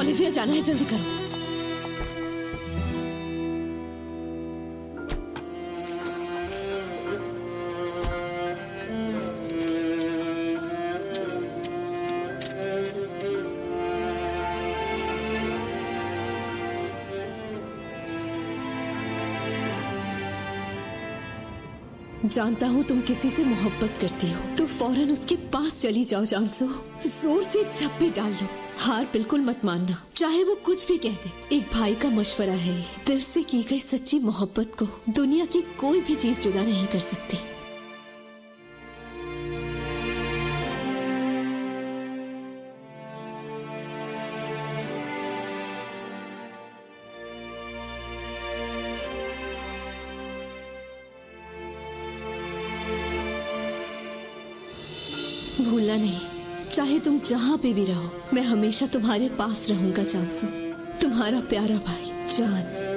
Olivia जाना है, जल्दी करो। जानता हूँ तुम किसी से मोहब्बत करती हो तो फौरन उसके पास चली जाओ जानसू। जोर से झप्पी डाल लो। हार बिल्कुल मत मानना, चाहे वो कुछ भी कह दे। एक भाई का मशवरा है ये। दिल से की गई सच्ची मोहब्बत को दुनिया की कोई भी चीज जुदा नहीं कर सकती। भूलना नहीं, चाहे तुम जहाँ पे भी रहो, मैं हमेशा तुम्हारे पास रहूंगा जानसू। तुम्हारा प्यारा भाई जान।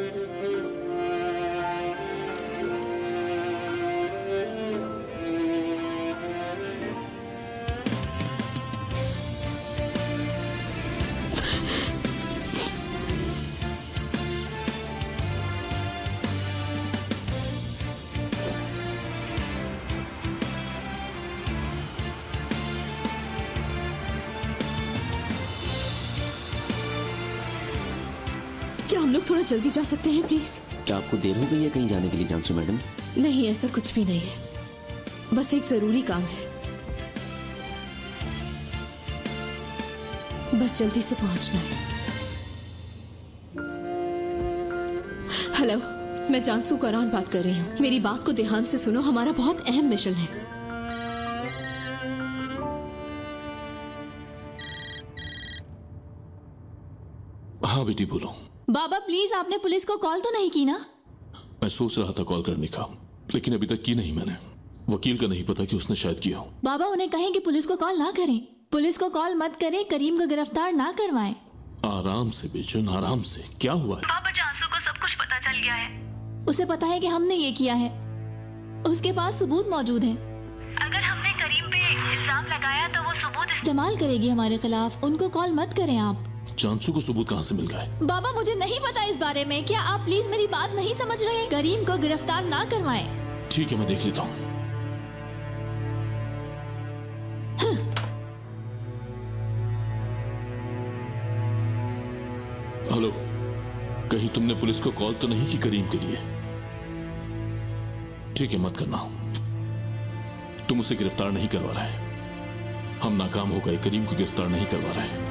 क्या हम लोग थोड़ा जल्दी जा सकते हैं प्लीज? क्या आपको देर हो गई है कहीं जाने के लिए जानसू मैडम? नहीं, ऐसा कुछ भी नहीं है, बस एक जरूरी काम है। बस जल्दी से पहुंचना है। हेलो, मैं जानसू कुरान बात कर रही हूँ। मेरी बात को ध्यान से सुनो, हमारा बहुत अहम मिशन है। हाँ बेटी बोलो। बाबा प्लीज, आपने पुलिस को कॉल तो नहीं की ना? मैं सोच रहा था कॉल करने का, लेकिन अभी तक की नहीं मैंने। वकील का नहीं पता कि उसने शायद किया हो। बाबा उन्हें कहें कि पुलिस को कॉल ना करें। पुलिस को कॉल मत करें, करीम को गिरफ्तार ना करवाएं। आराम से बेचन, आराम से। क्या हुआ है? बाबा जानसू को सब कुछ पता चल गया है। उसे पता है कि हमने ये किया है। उसके पास सबूत मौजूद हैं। अगर हमने करीम पे इल्जाम लगाया तो वो सबूत इस्तेमाल करेगी हमारे खिलाफ। उनको कॉल मत करें आप। जानसू को सबूत कहाँ से मिल गए? बाबा मुझे नहीं पता इस बारे में। क्या आप प्लीज मेरी बात नहीं समझ रहे? करीम को गिरफ्तार ना करवाएं। ठीक है, मैं देख लेता हूँ। हेलो, कहीं तुमने पुलिस को कॉल तो नहीं की करीम के लिए? ठीक है, मत करना। तुम उसे गिरफ्तार नहीं करवा रहे। हम नाकाम हो गए, करीम को गिरफ्तार नहीं करवा रहे।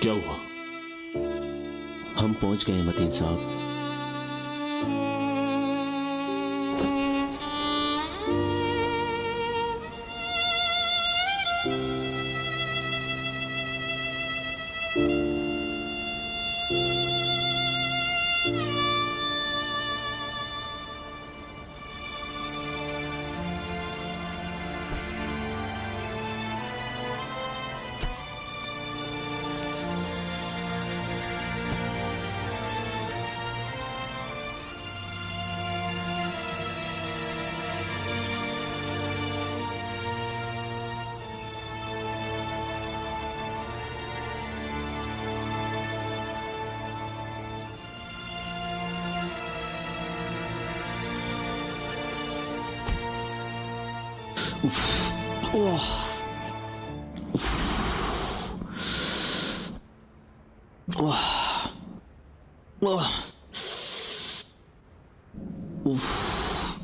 क्या हुआ? हम पहुंच गए मतीन साहब।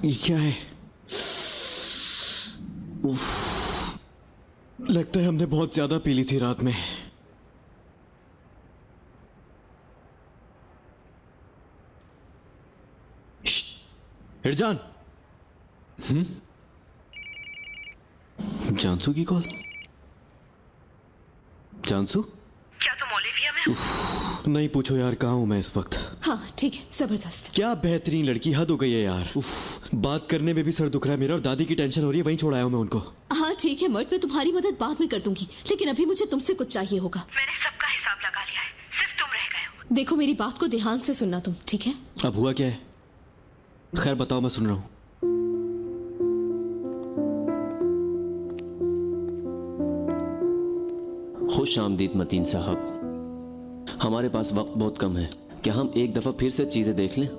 ये क्या है? लगता है हमने बहुत ज्यादा पी ली थी रात में। हिरजान। जानसू की कॉल? जानसू? क्या तुम ओलिविया में हो? नहीं पूछो यार, कहाँ हूं मैं इस वक्त। हाँ ठीक है, जबरदस्त। क्या बेहतरीन लड़की, हद हो गई है यार। बात करने में भी सर दुख रहा है मेरा और दादी की टेंशन हो रही है, वहीं छोड़ आया हूं मैं उनको। हाँ ठीक है मर्ट, मैं तुम्हारी मदद बाद में कर दूंगी, लेकिन अभी मुझे तुमसे कुछ चाहिए होगा। मैंने सबका हिसाब लगा लिया है, सिर्फ तुम रह गए हो। देखो मेरी बात को ध्यान से सुनना तुम, ठीक है? अब हुआ क्या है? खैर बताओ, मैं सुन रहा हूँ। खुश आमदीद मतीन साहब। हमारे पास वक्त बहुत कम है, क्या हम एक दफा फिर से चीजें देख लें?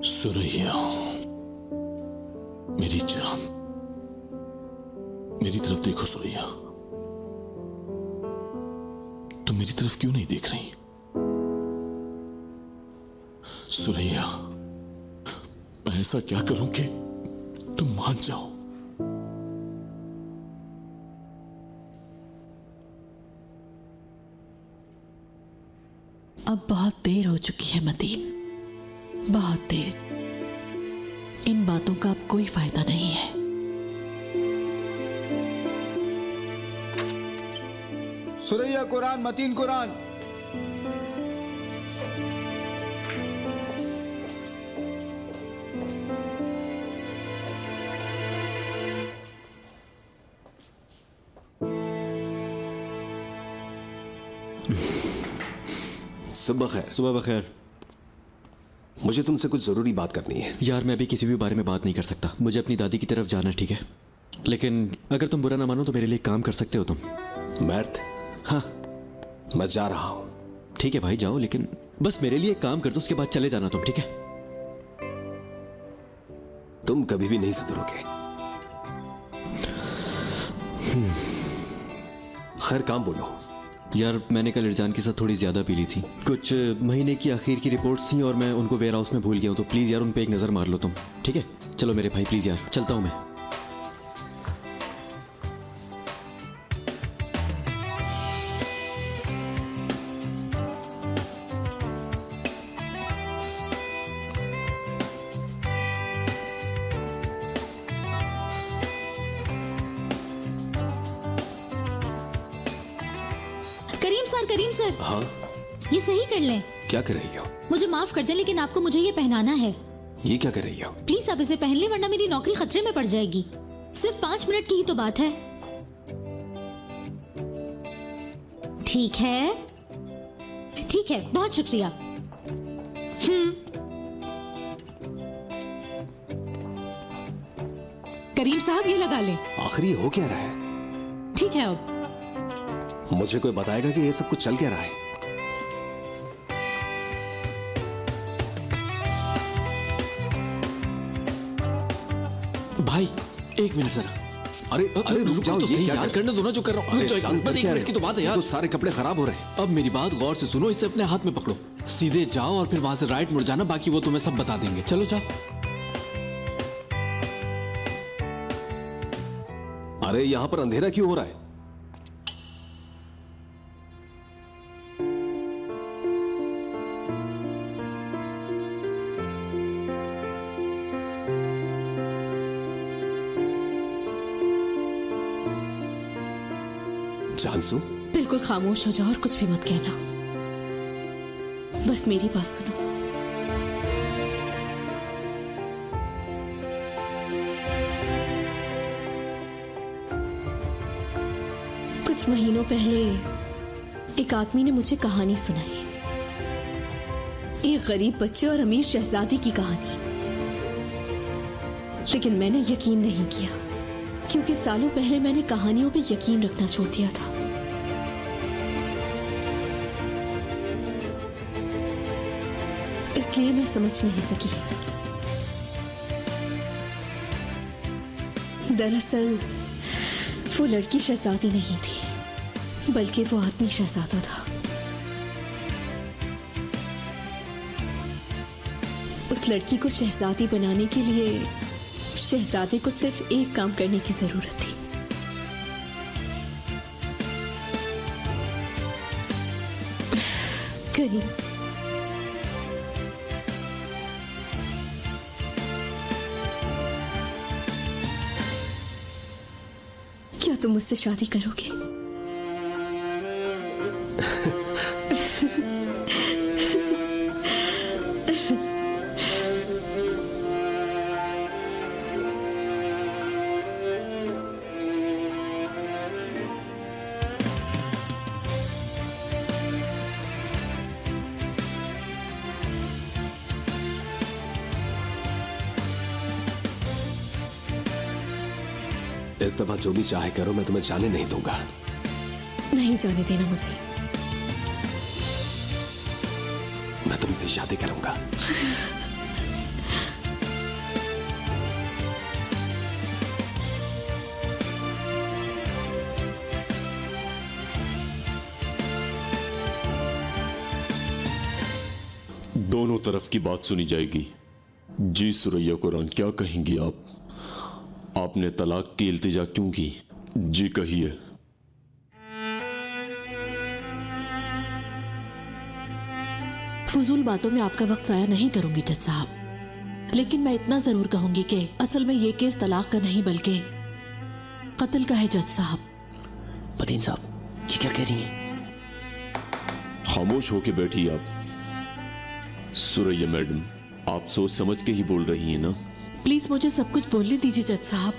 सुरैया, मेरी जान, मेरी तरफ देखो सुरैया। तुम मेरी तरफ क्यों नहीं देख रही? सुरैया, मैं ऐसा क्या करूं कि तुम मान जाओ? अब बहुत देर हो चुकी है मतीन, बहुत देर। इन बातों का अब कोई फायदा नहीं है। सुरैया कुरान, मतीन कुरान। सुबह खैर। सुबह बखैर। मुझे तुमसे कुछ जरूरी बात करनी है। यार मैं अभी किसी भी बारे में बात नहीं कर सकता, मुझे अपनी दादी की तरफ जाना है, ठीक है? लेकिन अगर तुम बुरा ना मानो तो मेरे लिए काम कर सकते हो तुम। मैर्थ, हाँ मैं जा रहा हूं। ठीक है भाई जाओ, लेकिन बस मेरे लिए एक काम कर दो, उसके बाद चले जाना तुम, ठीक है? तुम कभी भी नहीं सुधरोगे। खैर काम बोलो। यार मैंने कल इरजान के साथ थोड़ी ज्यादा पी ली थी। कुछ महीने की आखिर की रिपोर्ट्स थी और मैं उनको वेयर हाउस में भूल गया हूँ, तो प्लीज यार उन पे एक नजर मार लो तुम, ठीक है? चलो मेरे भाई प्लीज यार, चलता हूँ मैं। करीम सर, हाँ, ये सही कर लें। क्या कर रही हो? मुझे माफ कर दें, लेकिन आपको मुझे ये पहनाना है। ये क्या कर रही हो? प्लीज आप इसे पहन लें, वरना मेरी नौकरी खतरे में पड़ जाएगी। सिर्फ 5 मिनट की ही तो बात है। ठीक है, ठीक है, बहुत शुक्रिया। करीम साहब ये लगा लें। आखिर ये हो क्या रहा है? ठीक है अब। मुझे कोई बताएगा कि ये सब कुछ चल क्या रहा है? भाई एक मिनट जरा। अरे अरे रुक जाओ, ये क्या यार, करने दो ना जो कर रहा हूँ। अरे रुक जाओ, शांत बस कर एक क्या मिनट की तो बात है यार। तो सारे कपड़े खराब हो रहे हैं। अब मेरी बात गौर से सुनो, इसे अपने हाथ में पकड़ो, सीधे जाओ और फिर वहां से राइट मुड़ जाना, बाकी वो तुम्हें सब बता देंगे। चलो जाओ। अरे यहां पर अंधेरा क्यों हो रहा है? जानसू, बिल्कुल खामोश हो जाओ और कुछ भी मत कहना, बस मेरी बात सुनो। कुछ महीनों पहले एक आदमी ने मुझे कहानी सुनाई, एक गरीब बच्चे और अमीर शहजादी की कहानी। लेकिन मैंने यकीन नहीं किया, क्योंकि सालों पहले मैंने कहानियों पे यकीन रखना छोड़ दिया था। इसलिए मैं समझ नहीं सकी। दरअसल वो लड़की शहजादी नहीं थी, बल्कि वो आदमी शहजादा था। उस लड़की को शहजादी बनाने के लिए शहजादे को सिर्फ एक काम करने की जरूरत थी। करीम, तुम मुझसे शादी करोगे? इस दफा जो भी चाहे करो, मैं तुम्हें जाने नहीं दूंगा। नहीं जाने देना मुझे। मैं तुमसे शादी करूंगा। दोनों तरफ की बात सुनी जाएगी। जी सुरैया कुरान, क्या कहेंगी आप? आपने तलाक की इल्तिजा क्यों की? जी कहिए। फजूल बातों में आपका वक्त जाया नहीं करूंगी जज साहब, लेकिन मैं इतना जरूर कहूंगी कि असल में ये केस तलाक का नहीं बल्कि कत्ल का है जज साहब। मतीन साहब, ये क्या कह रही हैं? खामोश होके बैठी आप। सुरैया मैडम, आप सोच समझ के ही बोल रही हैं ना? प्लीज मुझे सब कुछ बोलने दीजिए जज साहब।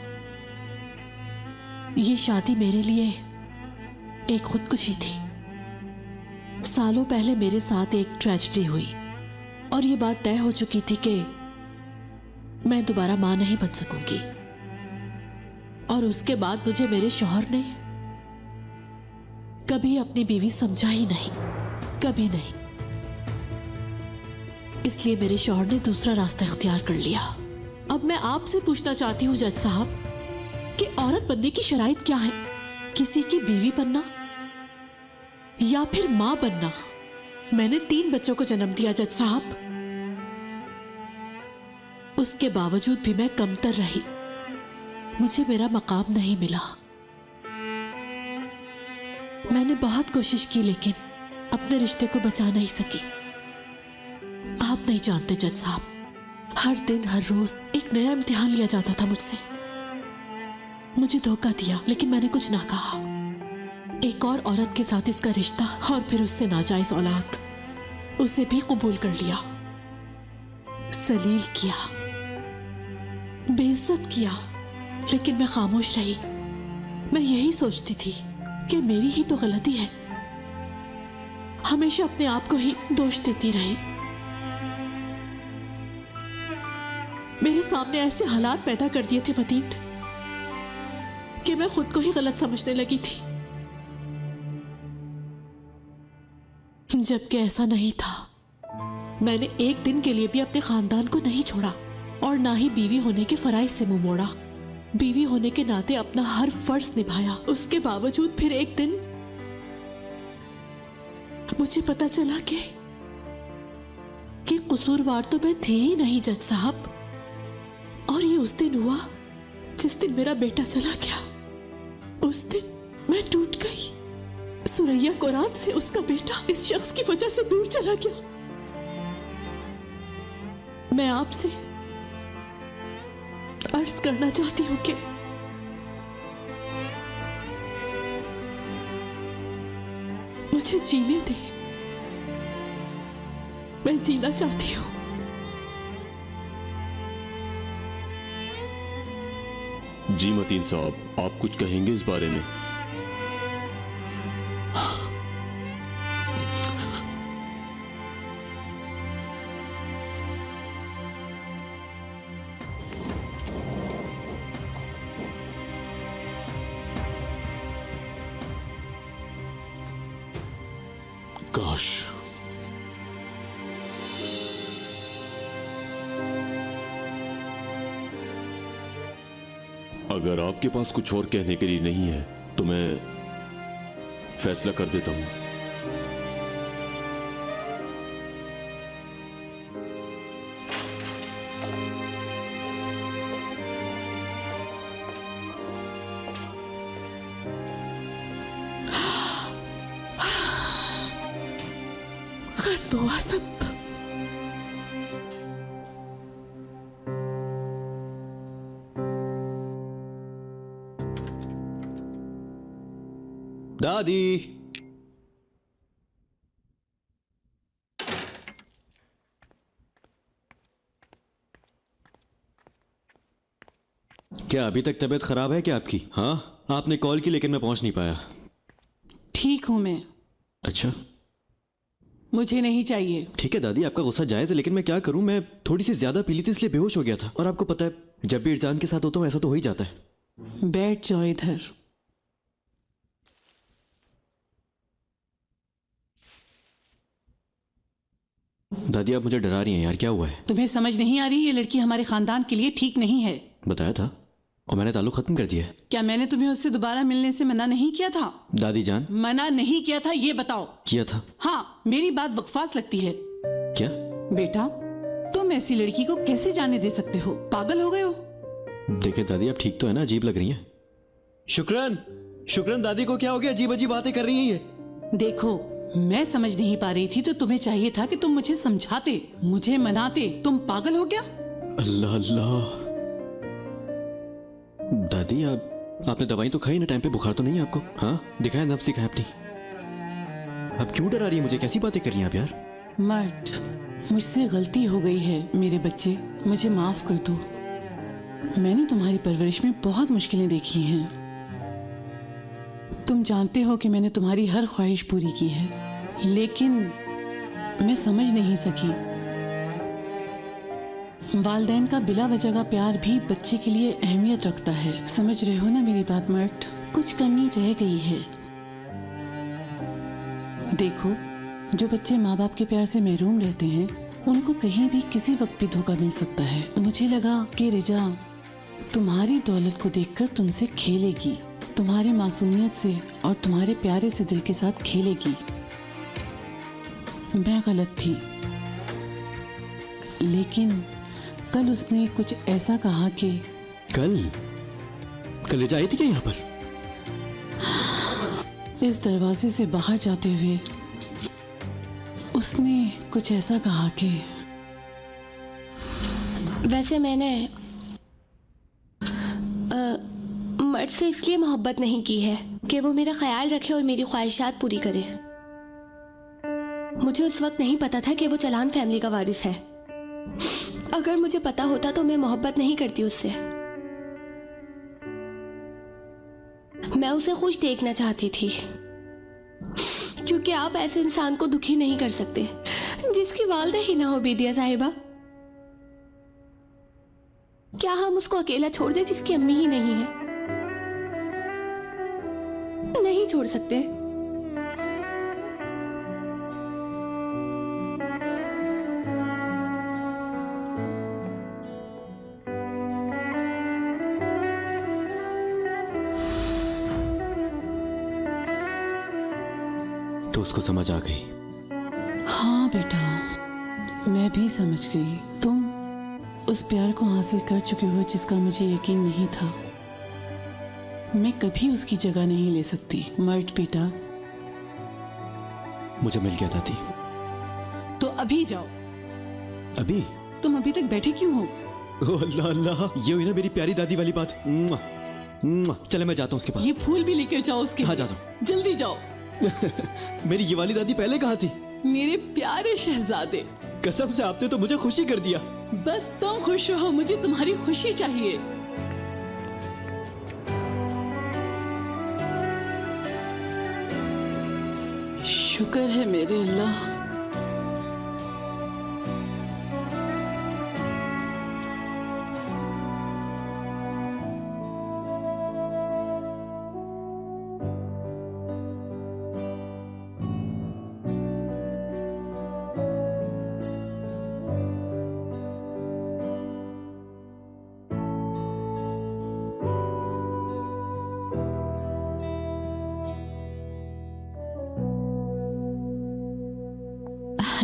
ये शादी मेरे लिए एक खुदकुशी थी। सालों पहले मेरे साथ एक ट्रेजेडी हुई और ये बात तय हो चुकी थी कि मैं दोबारा मां नहीं बन सकूंगी। और उसके बाद मुझे मेरे शौहर ने कभी अपनी बीवी समझा ही नहीं, कभी नहीं। इसलिए मेरे शौहर ने दूसरा रास्ता इख्तियार कर लिया। अब मैं आपसे पूछना चाहती हूँ जज साहब कि औरत बनने की शराइत क्या है? किसी की बीवी बनना या फिर मां बनना? मैंने 3 बच्चों को जन्म दिया जज साहब, उसके बावजूद भी मैं कमतर रही। मुझे मेरा मकाम नहीं मिला। मैंने बहुत कोशिश की लेकिन अपने रिश्ते को बचा नहीं सकी। आप नहीं जानते जज साहब, हर दिन हर रोज एक नया इम्तिहान लिया जाता था मुझसे। मुझे धोखा दिया लेकिन मैंने कुछ ना कहा। एक और औरत के साथ इसका रिश्ता और फिर उससे नाजायज औलाद, उसे भी कबूल कर लिया। सलील किया, बेइज्जत किया, लेकिन मैं खामोश रही। मैं यही सोचती थी कि मेरी ही तो गलती है। हमेशा अपने आप को ही दोष देती रही। मेरे सामने ऐसे हालात पैदा कर दिए थे मतीन कि मैं खुद को ही गलत समझने लगी थी, जबकि ऐसा नहीं था। मैंने एक दिन के लिए भी अपने खानदान को नहीं छोड़ा और ना ही बीवी होने के फराइज से मुंह मोड़ा। बीवी होने के नाते अपना हर फर्ज निभाया। उसके बावजूद फिर एक दिन मुझे पता चला कि कसूरवार तो मैं थी ही नहीं जज साहब। और ये उस दिन हुआ जिस दिन मेरा बेटा चला गया। उस दिन मैं टूट गई। सुरैया कुरान से उसका बेटा इस शख्स की वजह से दूर चला गया। मैं आपसे अर्ज करना चाहती हूं कि मुझे जीने दे। मैं जीना चाहती हूं। जी मतीन साहब, आप कुछ कहेंगे इस बारे में? काश अगर आपके पास कुछ और कहने के लिए नहीं है तो मैं फैसला कर देता हूं। खत्म हुआ सब। दादी। क्या अभी तक तबीयत खराब है क्या आपकी? हाँ, आपने कॉल की लेकिन मैं पहुंच नहीं पाया। ठीक हूं मैं। अच्छा, मुझे नहीं चाहिए। ठीक है दादी, आपका गुस्सा जायज है, लेकिन मैं क्या करूं, मैं थोड़ी सी ज्यादा पी ली थी इसलिए बेहोश हो गया था। और आपको पता है, जब भी इरजान के साथ होता हूं ऐसा तो हो ही जाता है। बैठ जाओ इधर। दादी आप मुझे डरा रही हैं यार, क्या हुआ है? तुम्हें समझ नहीं आ रही? ये लड़की हमारे खानदान के लिए ठीक नहीं है। बताया था और मैंने ताल्लुक खत्म कर दिया है। क्या मैंने तुम्हें उससे दोबारा मिलने से मना नहीं किया था? दादी जान, मना नहीं किया था, ये बताओ। किया था। हाँ, मेरी बात बकवास लगती है क्या? बेटा, तुम ऐसी लड़की को कैसे जाने दे सकते हो? पागल हो गए हो? देखिए दादी, आप ठीक तो है ना? अजीब लग रही हैं। शुक्रान, शुक्रान, दादी को क्या हो गया? अजीब अजीब बातें कर रही हैं ये। देखो, मैं समझ नहीं पा रही थी तो तुम्हें चाहिए था कि तुम मुझे समझाते, मुझे मनाते। तुम पागल हो गया? अल्लाह अल्लाह। दादी आपने दवाई तो खाई ना टाइम पे? बुखार तो नहीं है आपको? हाँ, दिखाया नफ्स दिखाया अपनी। अब क्यों डरा रही है मुझे? कैसी बातें कर रही हैं आप यार? मर्ट, मुझसे गलती हो गई है मेरे बच्चे, मुझे माफ कर दो। मैंने तुम्हारी परवरिश में बहुत मुश्किलें देखी हैं। तुम जानते हो कि मैंने तुम्हारी हर ख्वाहिश पूरी की है, लेकिन मैं समझ नहीं सकी। वालिदैन का बिला वजह का प्यार भी बच्चे के लिए अहमियत रखता है। समझ रहे हो ना मेरी बात मर्ट? कुछ कमी रह गई है। देखो, जो बच्चे माँ बाप के प्यार से महरूम रहते हैं, उनको कहीं भी किसी वक्त भी धोखा मिल सकता है। मुझे लगा कि रिजा तुम्हारी दौलत को देखकर तुमसे खेलेगी, तुम्हारी मासूमियत से और तुम्हारे प्यारे से दिल के साथ खेलेगी। मैं गलत थी, लेकिन कल उसने कुछ ऐसा कहा कि कल रिजा आई थी क्या यहाँ पर? इस दरवाजे से बाहर जाते हुए उसने कुछ ऐसा कहा कि वैसे मैंने मर्द से इसलिए मोहब्बत नहीं की है कि वो मेरा ख्याल रखे और मेरी ख्वाहिशात पूरी करे। मुझे उस वक्त नहीं पता था कि वो चलान फैमिली का वारिस है। अगर मुझे पता होता तो मैं मोहब्बत नहीं करती उससे। मैं उसे खुश देखना चाहती थी, क्योंकि आप ऐसे इंसान को दुखी नहीं कर सकते जिसकी वालिदा ही ना हो। बेदिया साहिबा, क्या हम उसको अकेला छोड़ दे जिसकी अम्मी ही नहीं है? नहीं छोड़ सकते। तो उसको समझ आ गई? हाँ बेटा, मैं भी समझ गई। तुम उस प्यार को हासिल कर चुके हो जिसका मुझे यकीन नहीं था। मैं कभी उसकी जगह नहीं ले सकती। मर्ट बेटा, मुझे मिल गया दादी। तो अभी जाओ। अभी? तुम अभी तक बैठे क्यों हो? ओह अल्लाह अल्लाह, ये हुई ना मेरी प्यारी दादी वाली बात। मुआ, मुआ। चले मैं जाता हूँ उसके पास। ये फूल भी लेकर जाओ उसके। हाँ जाता हूँ। जल्दी जाओ। मेरी ये वाली दादी पहले कहाँ थी? मेरे प्यारे शहजादे, कसम से आपने तो मुझे खुशी कर दिया। बस तुम खुश रहो, मुझे तुम्हारी खुशी चाहिए। शुक्र है मेरे अल्लाह।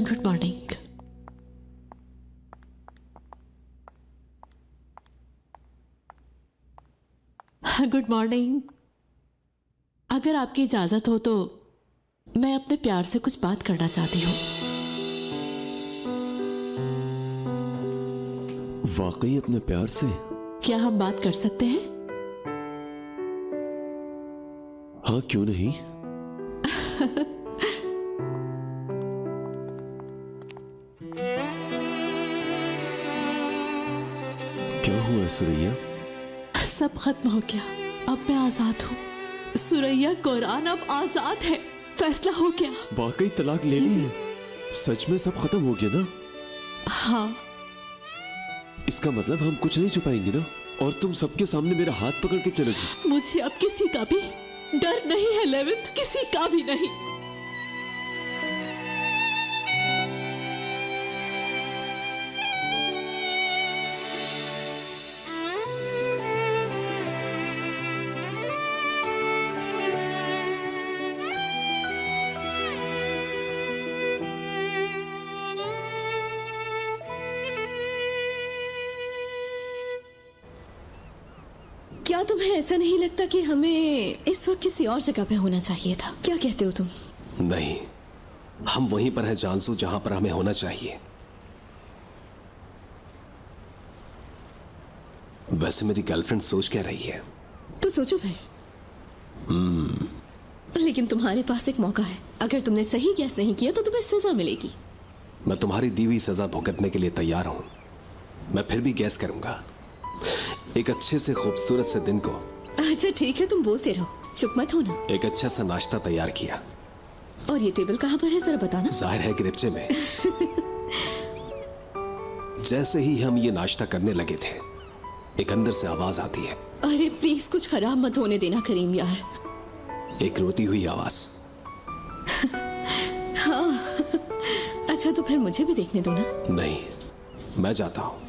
Good morning. Good morning. अगर आपकी इजाजत हो तो मैं अपने प्यार से कुछ बात करना चाहती हूँ। वाकई अपने प्यार से? क्या हम बात कर सकते हैं? हाँ, क्यों नहीं। क्या हुआ सुरैया? सब खत्म हो गया, अब मैं आजाद हूँ। सुरैया कुरान अब आजाद है, फैसला हो गया। वाकई तलाक ले ली है? सच में सब खत्म हो गया ना? हाँ, इसका मतलब हम कुछ नहीं छुपाएंगे ना? और तुम सबके सामने मेरा हाथ पकड़ के चलोगी? मुझे अब किसी का भी डर नहीं है लेवित, किसी का भी नहीं। क्या तुम्हें ऐसा नहीं लगता कि हमें इस वक्त किसी और जगह पे होना चाहिए था? क्या कहते हो तुम? नहीं, हम वहीं पर हैं जानसू, जहां पर हमें होना चाहिए। वैसे मेरी गर्लफ्रेंड सोच क्या रही है? तो सोचो फिर। लेकिन तुम्हारे पास एक मौका है। अगर तुमने सही गैस नहीं किया तो तुम्हें सजा मिलेगी। मैं तुम्हारी दी हुई सजा भुगतने के लिए तैयार हूं। मैं फिर भी गैस करूंगा। एक अच्छे से खूबसूरत से दिन को। अच्छा ठीक है, तुम बोलते रहो, चुप मत होना। एक अच्छा सा नाश्ता तैयार किया। और ये टेबल कहाँ पर है जरा बताना। जाहिर है गिरफ्चे में। जैसे ही हम ये नाश्ता करने लगे थे, एक अंदर से आवाज आती है। अरे प्लीज कुछ खराब मत होने देना करीम यार। एक रोती हुई आवाज। हाँ अच्छा तो फिर मुझे भी देखने दो ना। नहीं, मैं जाता हूं।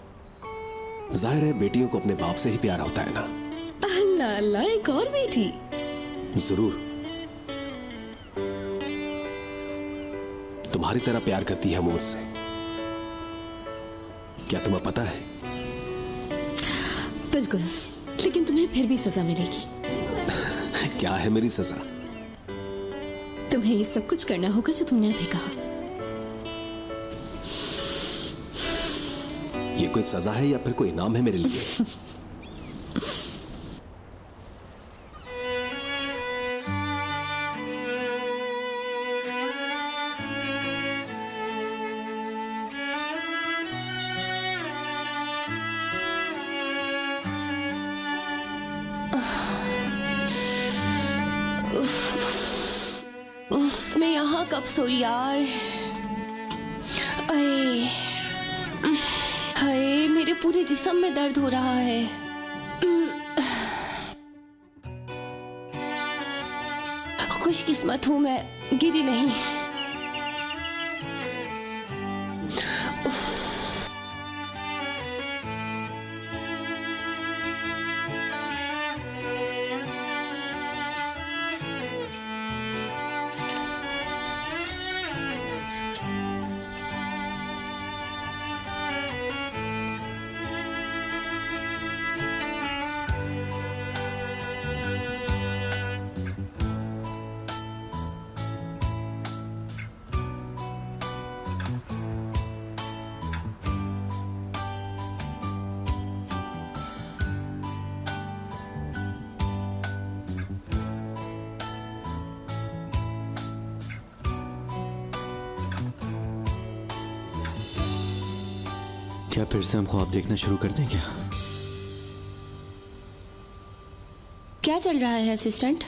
जाहिर है बेटियों को अपने बाप से ही प्यार होता है ना। अल्लाह अल्लाह, एक और बेटी? जरूर। तुम्हारी तरह प्यार करती है वो मुझसे। क्या तुम्हें पता है? बिल्कुल, लेकिन तुम्हें फिर भी सजा मिलेगी। क्या है मेरी सजा? तुम्हें ये सब कुछ करना होगा जो तुमने अभी कहा। ये कोई सजा है या फिर कोई इनाम है मेरे लिए? मैं यहाँ कब सोई यार? अये, हाय मेरे पूरे जिस्म में दर्द हो रहा है। खुशकिस्मत हूँ मैं गिरी नहीं। क्या फिर से हम ख्वाब देखना शुरू कर दें क्या? क्या चल रहा है असिस्टेंट?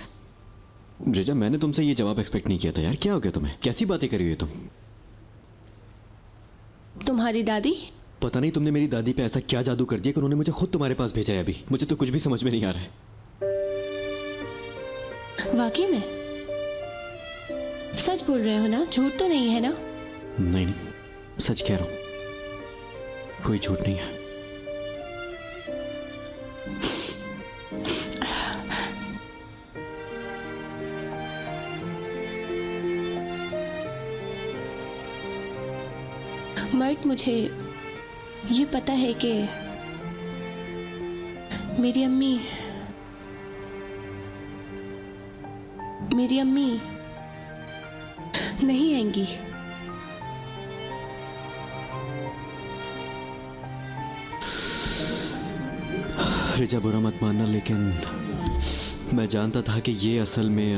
रिजा, मैंने तुमसे ये जवाब एक्सपेक्ट नहीं किया था यार। क्या हो गया तुम्हें? कैसी बातें कर रही हो तुम? तुम्हारी दादी? पता नहीं तुमने मेरी दादी पे ऐसा क्या जादू कर दिया कि उन्होंने मुझे खुद तुम्हारे पास भेजा है। अभी मुझे तो कुछ भी समझ में नहीं आ रहा है। वाकई में? सच बोल रहे हो ना? झूठ तो नहीं है ना? नहीं नहीं, सच कह रहा हूं, कोई झूठ नहीं है। मर्ट, मुझे ये पता है कि मेरी अम्मी नहीं आएंगी। रिजा, बुरा मत मानना, लेकिन मैं जानता था कि ये असल में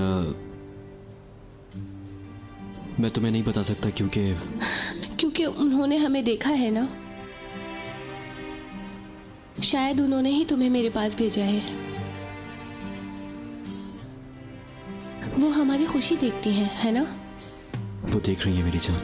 मैं तुम्हें नहीं बता सकता क्योंकि उन्होंने हमें देखा है ना। शायद उन्होंने ही तुम्हें मेरे पास भेजा है। वो हमारी खुशी देखती हैं, है ना? वो देख रही है मेरी जान।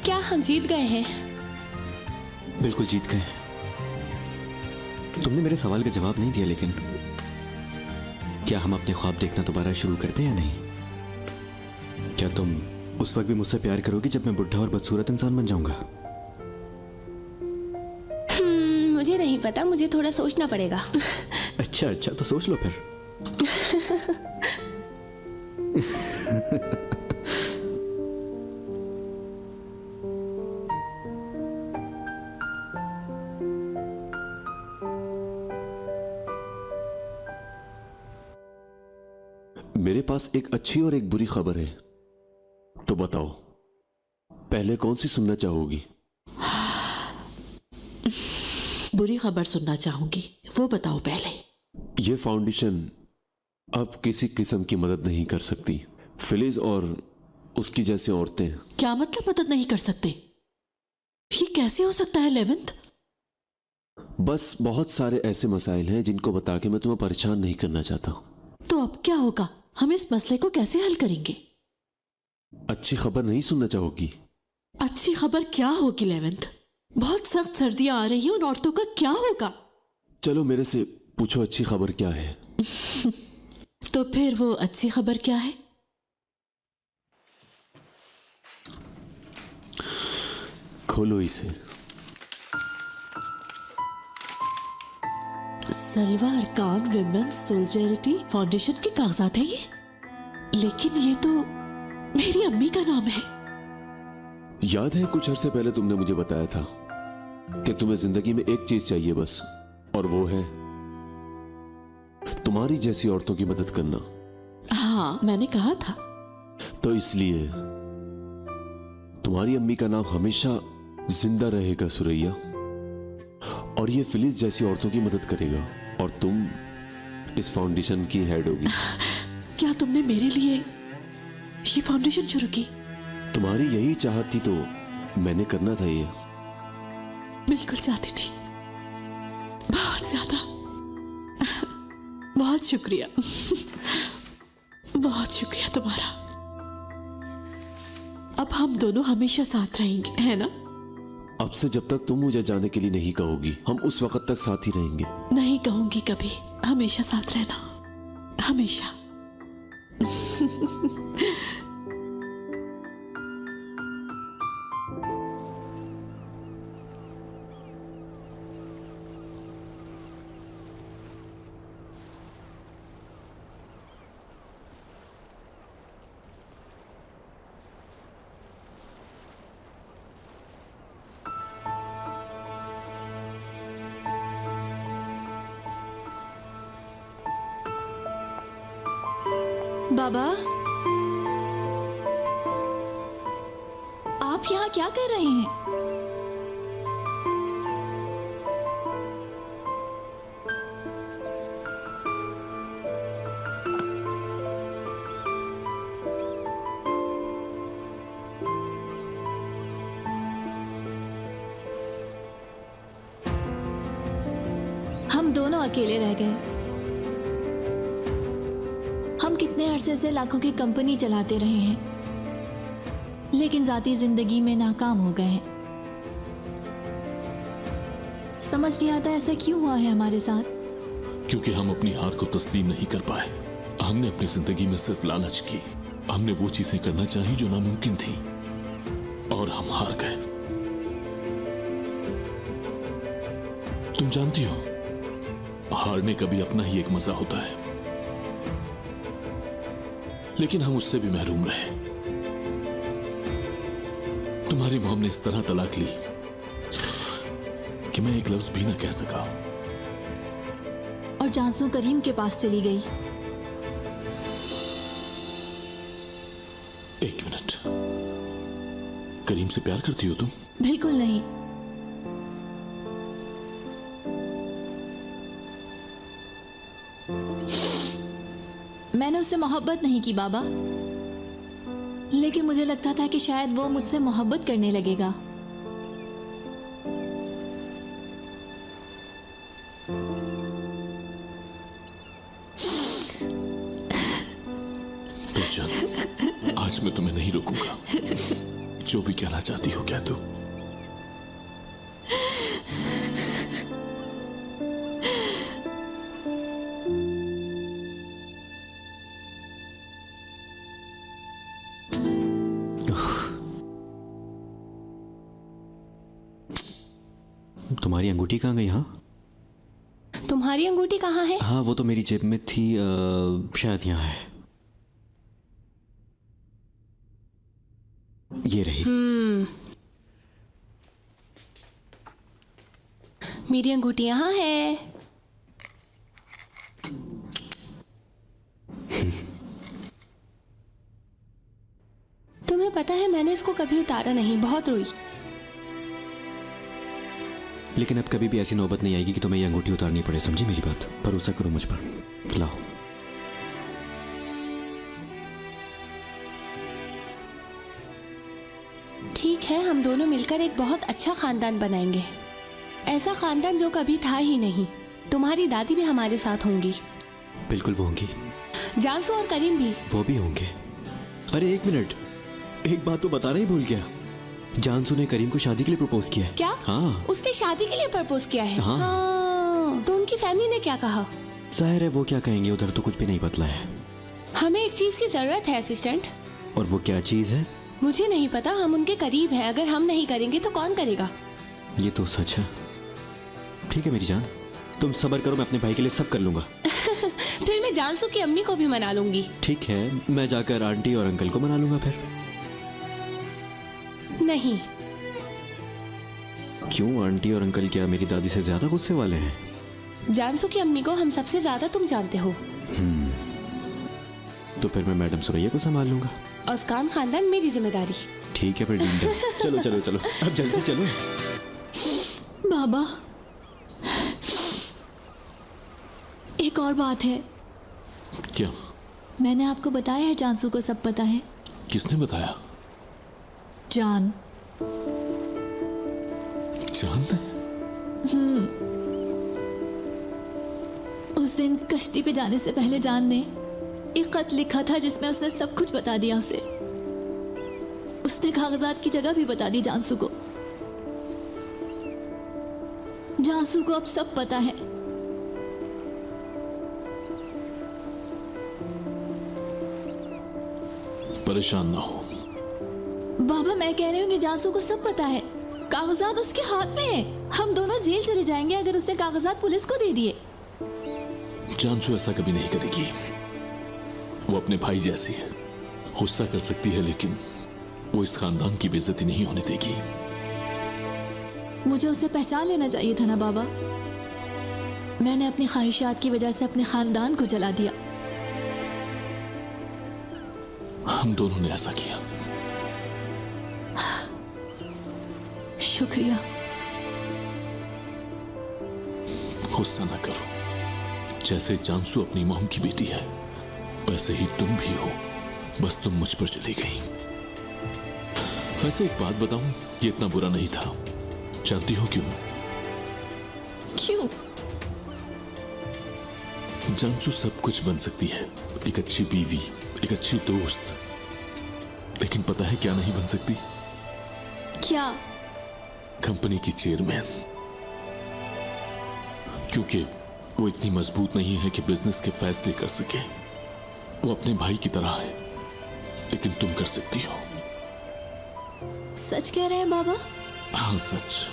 क्या हम जीत गए हैं? बिल्कुल जीत गए। तुमने मेरे सवाल का जवाब नहीं दिया, लेकिन क्या हम अपने ख्वाब देखना दोबारा शुरू करते हैं या नहीं? क्या तुम उस वक्त भी मुझसे प्यार करोगी जब मैं बुढ़ा और बदसूरत इंसान बन जाऊंगा? मुझे नहीं पता, मुझे थोड़ा सोचना पड़ेगा। अच्छा तो सोच लो फिर। मेरे पास एक अच्छी और एक बुरी खबर है, तो बताओ पहले कौन सी सुनना चाहोगी? बुरी खबर सुनना चाहूंगी, वो बताओ पहले। यह फाउंडेशन अब किसी किस्म की मदद नहीं कर सकती। फिलिज और उसकी जैसी औरतें। क्या मतलब मदद नहीं कर सकते? ये कैसे हो सकता है लेवेंथ? बस बहुत सारे ऐसे मसाइल हैं जिनको बता के मैं तुम्हें परेशान नहीं करना चाहता। तो अब क्या होगा? हम इस मसले को कैसे हल करेंगे? अच्छी खबर नहीं सुनना चाहोगी? अच्छी खबर क्या होगी लेवेंथ? बहुत सख्त सर्दियां आ रही हैं, उन औरतों का क्या होगा? चलो मेरे से पूछो अच्छी खबर क्या है। तो फिर वो अच्छी खबर क्या है? खोलो इसे। सलवार खान विमेंस सोल्जरिटी फाउंडेशन के कागजात हैं ये। लेकिन ये तो मेरी अम्मी का नाम है। याद है कुछ अरसे पहले तुमने मुझे बताया था कि तुम्हें जिंदगी में एक चीज चाहिए बस, और वो है तुम्हारी जैसी औरतों की मदद करना। हाँ, मैंने कहा था। तो इसलिए तुम्हारी अम्मी का नाम हमेशा जिंदा रहेगा सुरैया, और ये फिलिस जैसी औरतों की मदद करेगा, और तुम इस फाउंडेशन की हेड होगी। क्या तुमने मेरे लिए ये फाउंडेशन शुरू की? तुम्हारी यही चाहत थी तो मैंने करना था ये। बिल्कुल चाहती थी, बहुत ज्यादा। बहुत शुक्रिया। बहुत शुक्रिया तुम्हारा। अब हम दोनों हमेशा साथ रहेंगे, है ना? अब से जब तक तुम मुझे जाने के लिए नहीं कहोगी, हम उस वक्त तक साथ ही रहेंगे। नहीं कहूंगी कभी, हमेशा साथ रहना, हमेशा। बाबा, आप यहाँ क्या कर रहे हैं? हम दोनों अकेले रह गए। हम कितने अरसे से लाखों की कंपनी चलाते रहे हैं, लेकिन जाती जिंदगी में नाकाम हो गए हैं। समझ नहीं आता ऐसा क्यों हुआ है हमारे साथ। क्योंकि हम अपनी हार को तस्लीम नहीं कर पाए। हमने अपनी जिंदगी में सिर्फ लालच की। हमने वो चीजें करना चाही जो नामुमकिन थी, और हम हार गए। तुम जानती हो, हारने का भी अपना ही एक मजा होता है, लेकिन हम उससे भी महरूम रहे। तुम्हारी मॉम ने इस तरह तलाक ली कि मैं एक लफ्ज भी ना कह सका। और जानसू करीम के पास चली गई। मिनट, करीम से प्यार करती हो तुम? बिल्कुल नहीं। मैंने उससे मोहब्बत नहीं की बाबा, लेकिन मुझे लगता था कि शायद वो मुझसे मोहब्बत करने लगेगा। बेचैन, आज मैं तुम्हें नहीं रोकूंगा। जो भी कहना चाहती हो कह दो। तुम्हारी अंगूठी कहाँ गई? हाँ, तुम्हारी अंगूठी कहाँ है? हाँ वो तो मेरी जेब में थी, शायद यहाँ है। ये रही। मेरी अंगूठी यहाँ है। तुम्हें पता है मैंने इसको कभी उतारा नहीं, बहुत रोई। लेकिन अब कभी भी ऐसी नौबत नहीं आएगी कि तुम्हें ये अंगूठी उतारनी पड़े, समझी मेरी बात? भरोसा करो मुझ पर। लाओ। ठीक है, हम दोनों मिलकर एक बहुत अच्छा खानदान बनाएंगे, ऐसा खानदान जो कभी था ही नहीं। तुम्हारी दादी भी हमारे साथ होंगी। बिल्कुल वो होंगी। जानसू और करीम भी। वो भी होंगे। अरे एक मिनट, एक बात तो बताना ही भूल गया। जानसू ने करीम को शादी के लिए प्रपोज किया है। क्या? हाँ, उसने शादी के लिए प्रपोज किया है? हाँ। तो उनकी फैमिली ने क्या कहा? जाहिर है वो क्या कहेंगे, उधर तो कुछ भी नहीं बतला है। हमें एक चीज की जरूरत है असिस्टेंट। और वो क्या चीज है? मुझे नहीं पता, हम उनके करीब हैं, अगर हम नहीं करेंगे तो कौन करेगा? ये तो सच है। ठीक है मेरी जान, तुम सब्र करो, मैं अपने भाई के लिए सब कर लूंगा। फिर मैं जानसू की अम्मी को भी मना लूंगी। ठीक है, मैं जाकर आंटी और अंकल को मना लूंगा फिर। नहीं। क्यों? आंटी और अंकल क्या मेरी दादी से ज्यादा गुस्से वाले हैं? जानसू की अम्मी को हम सबसे ज्यादा तुम जानते हो। तो फिर मैं मैडम सुरैया को संभाल लूंगा। अस्कान खानदान मेरी जिम्मेदारी। ठीक है फिर डील। चलो चलो चलो, अब जल्दी चलो। बाबा, एक और बात है। क्या? मैंने आपको बताया है जानसू को सब पता है। किसने बताया? जान। जान ने? उस दिन कश्ती पे जाने से पहले जान ने एक खत लिखा था जिसमें उसने सब कुछ बता दिया उसे। उसने कागजात की जगह भी बता दी जानसू को। जानसू को अब सब पता है। परेशान ना हो बाबा, मैं कह रही हूँ कि जानसू को सब पता है। कागजात उसके हाथ में है। हम दोनों जेल चले जाएंगे अगर उसने कागजात पुलिस को दे दिए। जानसू ऐसा कभी नहीं करेगी। वो अपने भाई जैसी है, गुस्सा कर सकती है लेकिन वो इस खानदान की बेइज्जती नहीं होने देगी। मुझे उसे पहचान लेना चाहिए था ना बाबा। मैंने अपनी ख्वाहिशात की वजह से अपने खानदान को जला दिया। हम दोनों ने ऐसा किया। शुक्रिया। गुस्सा ना करो। जैसे जानसू अपनी मॉम की बेटी है वैसे ही तुम भी हो, बस तुम मुझ पर चली गई। वैसे एक बात बताऊं, ये इतना बुरा नहीं था। जानती हो क्यों? क्यों? जानसू सब कुछ बन सकती है, एक अच्छी बीवी, एक अच्छी दोस्त, लेकिन पता है क्या नहीं बन सकती? क्या? कंपनी की चेयरमैन। क्योंकि वो इतनी मजबूत नहीं है कि बिजनेस के फैसले कर सके। वो अपने भाई की तरह है, लेकिन तुम कर सकती हो। सच कह रहे हैं बाबा? हाँ सच।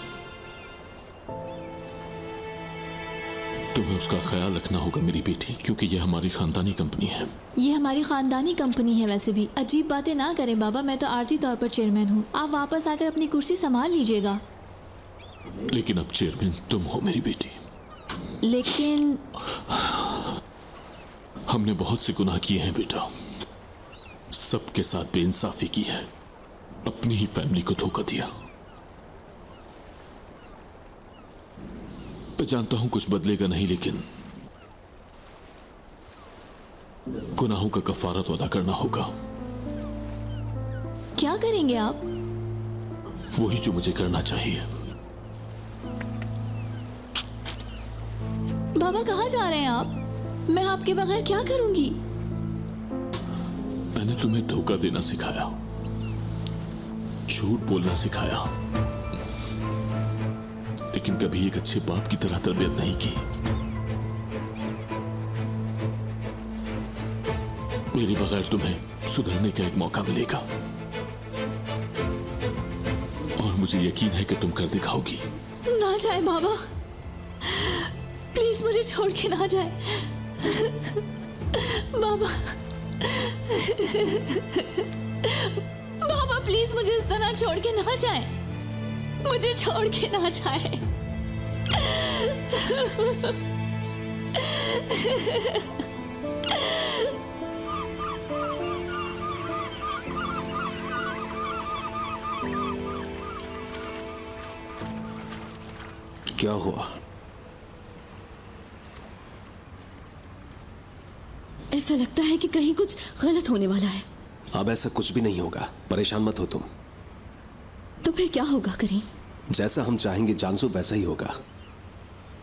तुम्हें उसका ख्याल रखना होगा मेरी बेटी, क्योंकि यह हमारी खानदानी कंपनी है। ये हमारी खानदानी कंपनी है। वैसे भी अजीब बातें ना करें बाबा, मैं तो आर्जी तौर पर चेयरमैन हूँ। आप वापस आकर अपनी कुर्सी संभाल लीजिएगा। लेकिन अब चेयरमैन तुम हो मेरी बेटी। लेकिन हमने बहुत से गुनाह किए हैं बेटा, सबके साथ बेइंसाफी की है, अपनी ही फैमिली को धोखा दिया। मैं जानता हूं कुछ बदलेगा नहीं, लेकिन गुनाहों का कफारा तो अदा करना होगा। क्या करेंगे आप? वही जो मुझे करना चाहिए। बाबा कहाँ जा रहे हैं आप? मैं आपके बगैर क्या करूंगी? मैंने तुम्हें धोखा देना सिखाया, झूठ बोलना सिखाया, लेकिन कभी एक अच्छे बाप की तरह तरबियत नहीं की। मेरे बगैर तुम्हें सुधरने का एक मौका मिलेगा, और मुझे यकीन है कि तुम कर दिखाओगी। ना जाए बाबा, प्लीज मुझे छोड़ के ना जाए बाबा। बाबा प्लीज मुझे इस तरह छोड़ के ना जाए, मुझे छोड़ के ना जाए। क्या हुआ? ऐसा लगता है कि कहीं कुछ गलत होने वाला है। अब ऐसा कुछ भी नहीं होगा, परेशान मत हो तुम। तो फिर क्या होगा करीम? जैसा हम चाहेंगे जानसू वैसा ही होगा।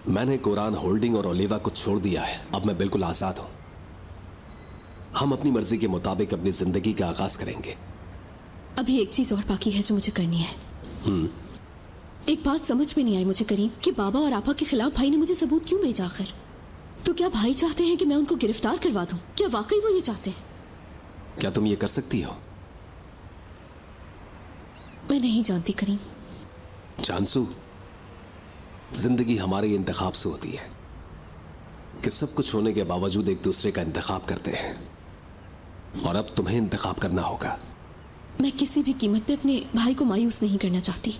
मैंने कुरान होल्डिंग और ओलिवा को छोड़ दिया है, अब मैं बिल्कुल आजाद हूं। हम अपनी मर्जी के मुताबिक अपनी जिंदगी का आगाज करेंगे। अभी एक चीज और बाकी है जो मुझे करनी है। एक बात समझ में नहीं आई मुझे करीम, कि बाबा और आपा के खिलाफ भाई ने मुझे सबूत क्यों भेजा आखिर? तो क्या भाई चाहते हैं कि मैं उनको गिरफ्तार करवा दूं? क्या वाकई वो ये चाहते हैं? क्या तुम ये कर सकती हो? मैं नहीं जानती करीम। जानसू, जिंदगी हमारे इंतखाब से होती है कि सब कुछ होने के बावजूद एक दूसरे का इंतखाब करते हैं, और अब तुम्हें इंतखाब करना होगा। मैं किसी भी कीमत पे अपने भाई को मायूस नहीं करना चाहती।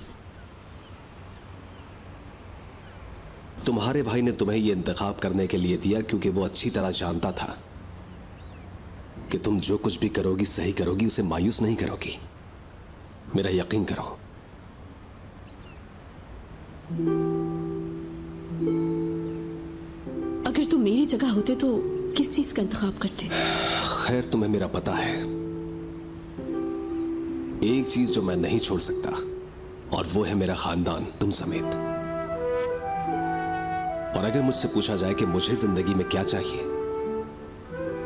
तुम्हारे भाई ने तुम्हें यह इंतखाब करने के लिए दिया क्योंकि वो अच्छी तरह जानता था कि तुम जो कुछ भी करोगी सही करोगी, उसे मायूस नहीं करोगी। मेरा यकीन करो। अगर तुम मेरी जगह होते तो किस चीज का इंतखाब करते? खैर, तुम्हें मेरा पता है। एक चीज जो मैं नहीं छोड़ सकता, और वो है मेरा खानदान, तुम समेत। और अगर मुझसे पूछा जाए कि मुझे जिंदगी में क्या चाहिए,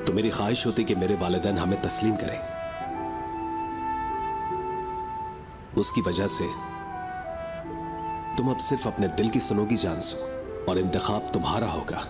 तो मेरी ख्वाहिश होती कि मेरे वालिदैन हमें तस्लीम करें। उसकी वजह से तुम अब सिर्फ अपने दिल की सुनोगी जानसू, और इंतखाब तुम्हारा होगा।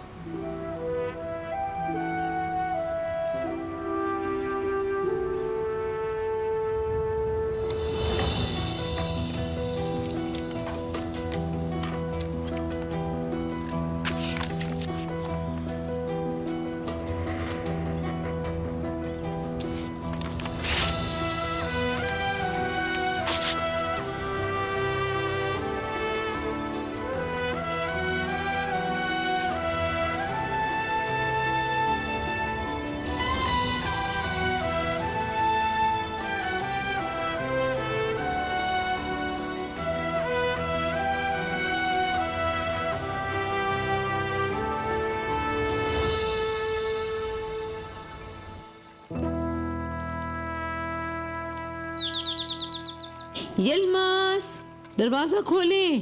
यल्मास, दरवाजा खोलें।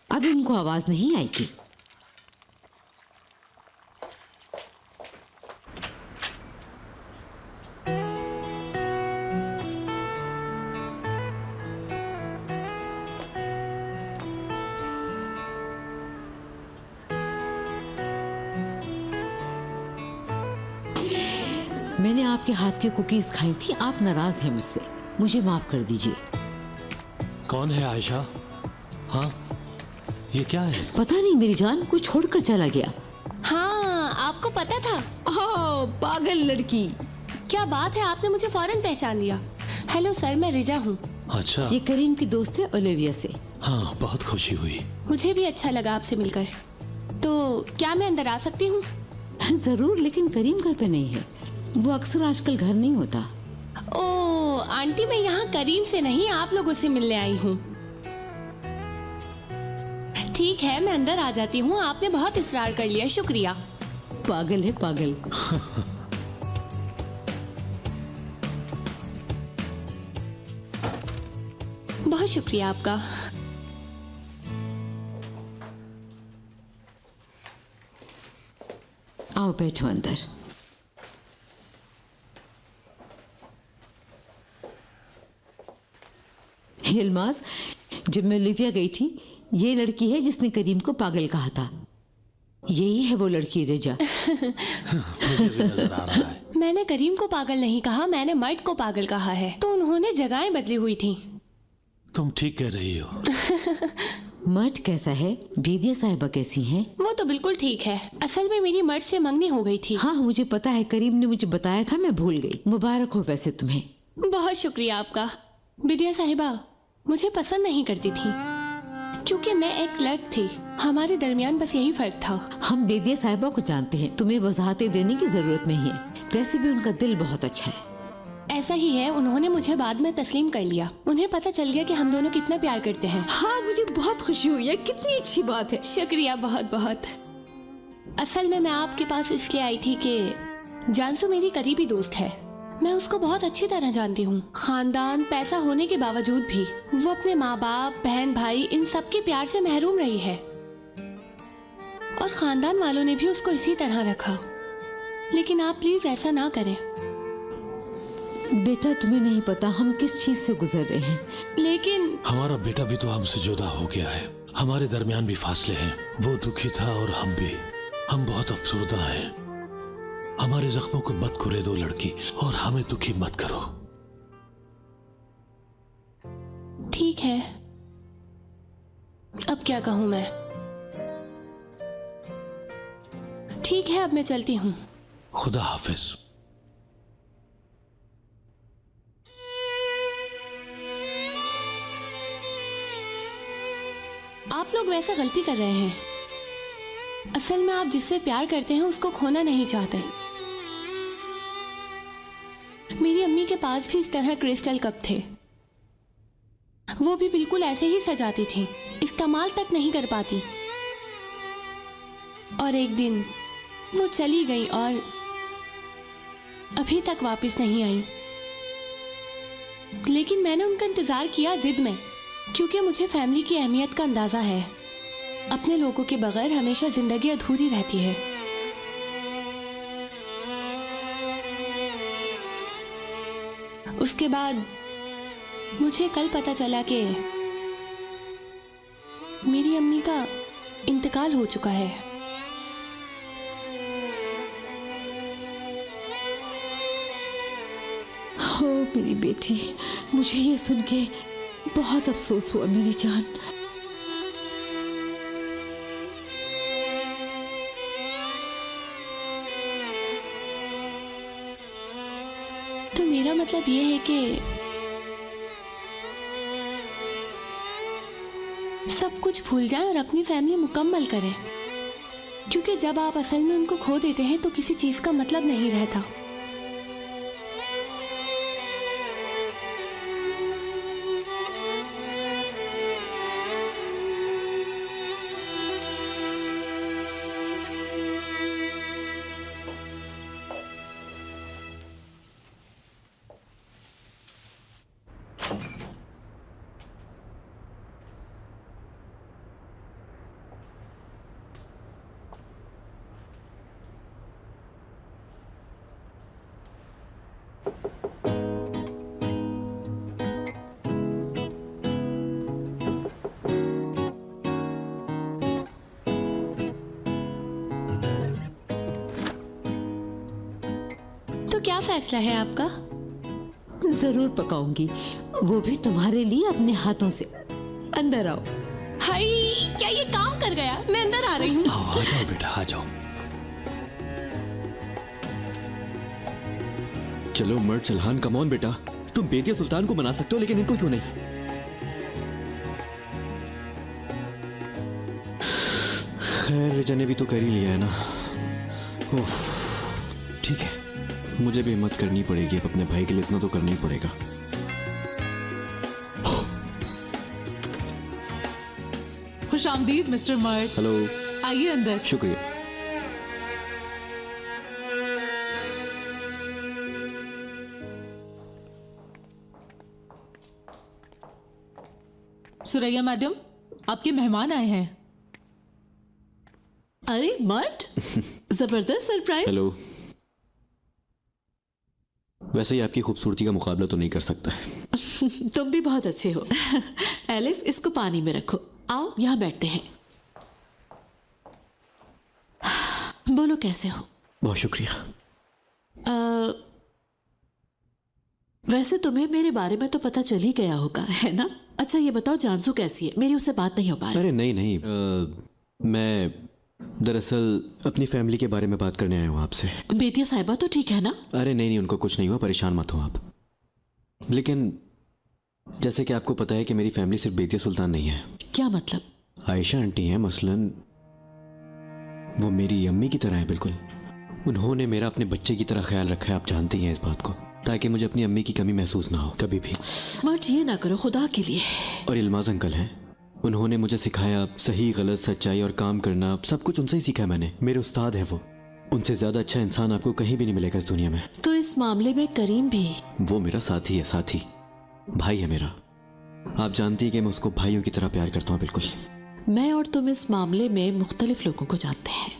अब इनको आवाज नहीं आएगी। मैंने आपके हाथ की कुकीज खाई थी, आप नाराज हैं मुझसे, मुझे माफ कर दीजिए। कौन है आयशा? हाँ, ये क्या है? पता नहीं मेरी जान, कुछ छोड़कर चला गया। हाँ, आपको पता था? ओह, पागल लड़की। क्या बात है, आपने मुझे फौरन पहचान लिया। हेलो सर, मैं रिजा हूँ। अच्छा, ये करीम की दोस्त है ओलिविया से। हाँ, बहुत खुशी हुई। मुझे भी अच्छा लगा आपसे मिलकर। तो क्या मैं अंदर आ सकती हूँ? जरूर, लेकिन करीम घर पे नहीं है। वो अक्सर आजकल घर नहीं होता। ओ आंटी, मैं यहाँ करीम से नहीं, आप लोगों से मिलने आई हूँ। ठीक है, मैं अंदर आ जाती हूँ। आपने बहुत इसरार कर लिया, शुक्रिया। पागल है पागल। बहुत शुक्रिया आपका। आओ बैठो अंदर। यलमाज, जब मैं लिबिया गई थी, ये लड़की है जिसने करीम को पागल कहा था। यही है वो लड़की रिजा। मुझे भी नजर आ रहा है। मैंने करीम को पागल नहीं कहा, मैंने मर्द को पागल कहा है। तो उन्होंने जगहें बदली हुई थी। तुम ठीक कह रही हो। मर्द कैसा है? बेदिया साहिबा कैसी हैं? वो तो बिल्कुल ठीक है। असल में मेरी मर्द से मंगनी हो गई थी। हाँ मुझे पता है, करीम ने मुझे बताया था, मैं भूल गई। मुबारक हो वैसे तुम्हें। बहुत शुक्रिया आपका। बेदिया साहिबा मुझे पसंद नहीं करती थी क्योंकि मैं एक क्लर्क थी। हमारे दरमियान बस यही फर्क था। हम बेदिया साहिबा को जानते हैं, तुम्हें वजाहतें देने की जरूरत नहीं है। वैसे भी उनका दिल बहुत अच्छा है। ऐसा ही है, उन्होंने मुझे बाद में तस्लीम कर लिया। उन्हें पता चल गया कि हम दोनों कितना प्यार करते हैं। हाँ मुझे बहुत खुशी हुई है, कितनी अच्छी बात है। शुक्रिया बहुत बहुत। असल में मैं आपके पास इसलिए आई थी कि जानसू मेरी करीबी दोस्त है। मैं उसको बहुत अच्छी तरह जानती हूँ। खानदान, पैसा होने के बावजूद भी वो अपने माँ बाप, बहन भाई, इन सब के प्यार से महरूम रही है। और खानदान वालों ने भी उसको इसी तरह रखा। लेकिन आप प्लीज ऐसा ना करें। बेटा तुम्हें नहीं पता हम किस चीज से गुजर रहे हैं। लेकिन हमारा बेटा भी तो हमसे जुदा हो गया है। हमारे दरमियान भी फासले हैं। वो दुखी था और हम भी। हम बहुत अफसरदा हैं। हमारे जख्मों को मत कुरेदो लड़की, और हमें दुखी मत करो। ठीक है, अब क्या कहूँ मैं। ठीक है, अब मैं चलती हूँ। खुदा हाफिज। आप लोग वैसे गलती कर रहे हैं। असल में आप जिससे प्यार करते हैं उसको खोना नहीं चाहते। मेरी अम्मी के पास भी इस तरह क्रिस्टल कप थे। वो भी बिल्कुल ऐसे ही सजाती थी, इस्तेमाल तक नहीं कर पाती। और एक दिन वो चली गई और अभी तक वापस नहीं आई। लेकिन मैंने उनका इंतजार किया जिद में, क्योंकि मुझे फैमिली की अहमियत का अंदाजा है। अपने लोगों के बगैर हमेशा जिंदगी अधूरी रहती है। उसके बाद मुझे कल पता चला कि मेरी अम्मी का इंतकाल हो चुका है। हो मेरी बेटी, मुझे ये सुन के बहुत अफसोस हुआ मेरी जान। तो मेरा मतलब ये है कि सब कुछ भूल जाएं और अपनी फैमिली मुकम्मल करें, क्योंकि जब आप असल में उनको खो देते हैं तो किसी चीज का मतलब नहीं रहता। तो क्या फैसला है आपका? जरूर पकाऊंगी, वो भी तुम्हारे लिए अपने हाथों से। अंदर आओ। हाय, क्या ये काम कर गया? मैं अंदर आ रही हूँ। आ जाओ बेटा, आ जाओ। चलो मर्द चल्हान, कम ऑन बेटा। तुम बेदिया सुल्तान को मना सकते हो, लेकिन इनको क्यों नहीं? खैर रिजा ने भी तो कर ही लिया है ना। ठीक है, मुझे भी हिम्मत करनी पड़ेगी। अब अपने भाई के लिए इतना तो करना ही पड़ेगा। खुश आमदीद मिस्टर मर्ट। हेलो। आइए अंदर। शुक्रिया। सुरैया मैडम, आपके मेहमान आए हैं। अरे मर्ट, जबरदस्त सरप्राइज। हेलो। वैसे ही आपकी खूबसूरती का मुकाबला तो नहीं कर सकता है। तुम भी बहुत अच्छे हो। एलिफ, इसको पानी में रखो। आओ यहाँ बैठते हैं। बोलो कैसे हो? बहुत शुक्रिया। वैसे तुम्हें मेरे बारे में तो पता चल ही गया होगा, है ना? अच्छा ये बताओ, जानसू कैसी है? मेरी उससे बात नहीं हो पा रही। अरे नहीं, मैं दरअसल अपनी फैमिली के बारे में बात करने आया हूँ आपसे। बेटिया साहिबा तो ठीक है ना? अरे नहीं, उनको कुछ नहीं हुआ, परेशान मत हो आप। लेकिन जैसे कि आपको पता है कि मेरी फैमिली सिर्फ बेतिया सुल्तान नहीं है। क्या मतलब? आयशा आंटी हैं मसलन, वो मेरी अम्मी की तरह है बिल्कुल। उन्होंने मेरा अपने बच्चे की तरह ख्याल रखा है, आप जानती हैं इस बात को, ताकि मुझे अपनी अम्मी की कमी महसूस ना हो कभी भी। मत ये ना करो खुदा के लिए। और इल्माज अंकल हैं, उन्होंने मुझे सिखाया सही गलत सच्चाई और काम करना, सब कुछ उनसे ही सीखा है मैंने। मेरे उस्ताद हैं वो। उनसे ज्यादा अच्छा इंसान आपको कहीं भी नहीं मिलेगा इस दुनिया में। तो इस मामले में करीम भी? वो मेरा साथी है, साथी भाई है मेरा। आप जानती है कि मैं उसको भाइयों की तरह प्यार करता हूँ बिल्कुल। मैं और तुम इस मामले में मुख्तलिफ लोगों को जानते हैं।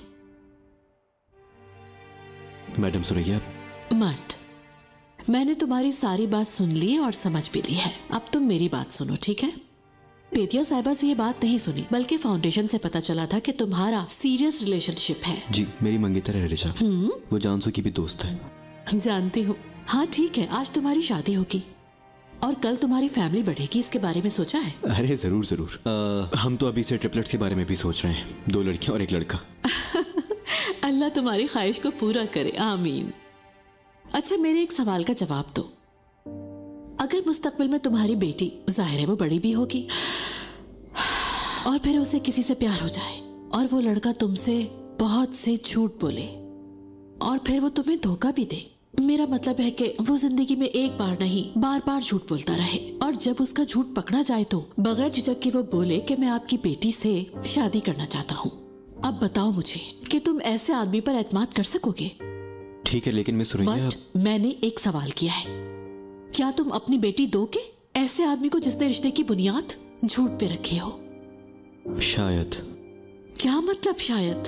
मैडम सुरैया। मत, मैंने तुम्हारी सारी बात सुन ली और समझ भी ली है। अब तुम मेरी बात सुनो, ठीक है? बेतिया साहिबा से ये बात नहीं सुनी, बल्कि फाउंडेशन से पता चला था कि तुम्हारा सीरियस रिलेशनशिप है। जी, मेरी मंगेतर है रिचा। वो जानसू की भी दोस्त है। जानती हूँ। हाँ ठीक है, आज तुम्हारी शादी होगी और कल तुम्हारी फैमिली बढ़ेगी, इसके बारे में सोचा है? अरे जरूर जरूर। हम तो अभी से ट्रिपलेट्स के बारे में भी सोच रहे हैं, 2 लड़कियां और 1 लड़का। अल्लाह तुम्हारी ख्वाहिश को पूरा करे, आमीन। अच्छा मेरे एक सवाल का जवाब दो। अगर मुस्तकबिल में तुम्हारी बेटी, जाहिर है वो बड़ी भी होगी, और फिर उसे किसी से प्यार हो जाए और वो लड़का तुमसे बहुत से झूठ बोले और फिर वो तुम्हें धोखा भी दे, मेरा मतलब है कि वो जिंदगी में एक बार नहीं बार बार झूठ बोलता रहे, और जब उसका झूठ पकड़ा जाए तो बगैर झिझक के वो बोले कि मैं आपकी बेटी से शादी करना चाहता हूँ। अब बताओ मुझे कि तुम ऐसे आदमी पर एतमाद कर सकोगे? ठीक है, लेकिन मैं सुरैया, मैंने एक सवाल किया है, क्या तुम अपनी बेटी दोगे ऐसे आदमी को जिसने रिश्ते की बुनियाद झूठ पे रखी हो? शायद। क्या मतलब शायद?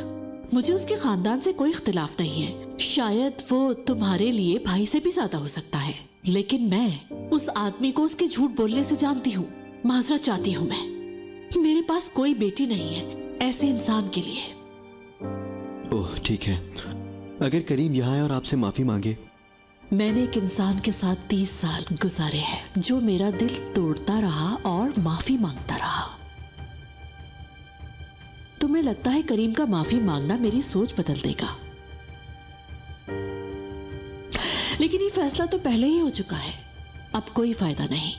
मुझे उसके खानदान से कोई इख्तिलाफ नहीं है, शायद वो तुम्हारे लिए भाई से भी ज्यादा हो सकता है, लेकिन मैं उस आदमी को उसके झूठ बोलने से जानती हूँ। माजरत चाहती हूँ मैं, मेरे पास कोई बेटी नहीं है ऐसे इंसान के लिए। ओह ठीक है, अगर करीम यहाँ है और आपसे माफी मांगे। मैंने एक इंसान के साथ 30 साल गुजारे हैं जो मेरा दिल तोड़ता रहा और माफी मांगता रहा। तुम्हें लगता है करीम का माफी मांगना मेरी सोच बदल देगा? लेकिन ये फैसला तो पहले ही हो चुका है, अब कोई फायदा नहीं।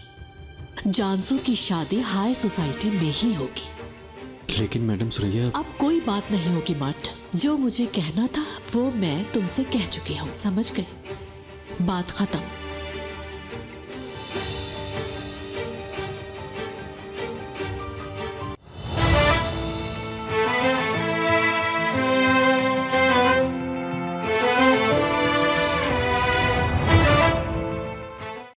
जानसू की शादी हाई सोसाइटी में ही होगी। लेकिन मैडम सुरैया, अब कोई बात नहीं होगी मट, जो मुझे कहना था वो मैं तुमसे कह चुकी हूँ, समझ गए? बात खत्म।